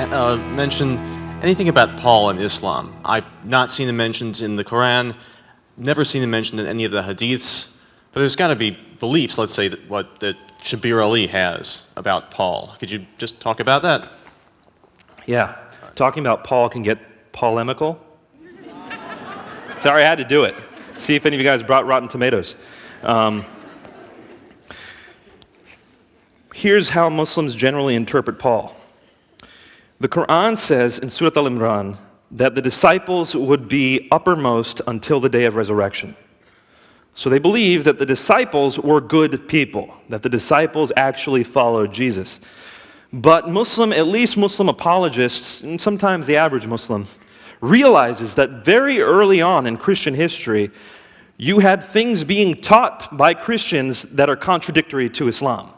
mention anything about Paul and Islam? I've not seen him mentioned in the Quran, never seen him mentioned in any of the hadiths, but there's got to be beliefs, let's say, that Shabir Ali has about Paul. Could you just talk about that? Yeah. Talking about Paul can get polemical. Sorry, I had to do it. See if any of you guys brought Rotten Tomatoes. Here's how Muslims generally interpret Paul. The Quran says in Surah Al-Imran that the disciples would be uppermost until the day of resurrection. So they believe that the disciples were good people, that the disciples actually followed Jesus. But at least Muslim apologists, and sometimes the average Muslim, realizes that very early on in Christian history, you had things being taught by Christians that are contradictory to Islam.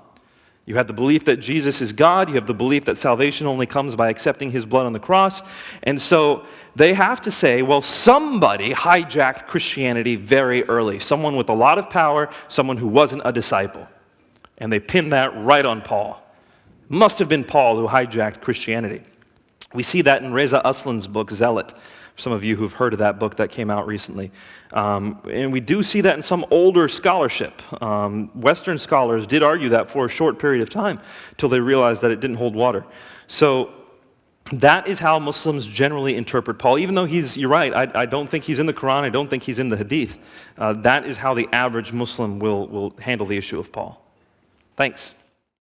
You had the belief that Jesus is God. You have the belief that salvation only comes by accepting his blood on the cross. And so they have to say, well, somebody hijacked Christianity very early. Someone with a lot of power, someone who wasn't a disciple. And they pin that right on Paul. Must have been Paul who hijacked Christianity. We see that in Reza Aslan's book, Zealot. Some of you who've heard of that book that came out recently. And we do see that in some older scholarship. Western scholars did argue that for a short period of time till they realized that it didn't hold water. So that is how Muslims generally interpret Paul. Even though you're right, I don't think he's in the Quran, I don't think he's in the Hadith. That is how the average Muslim will handle the issue of Paul. Thanks.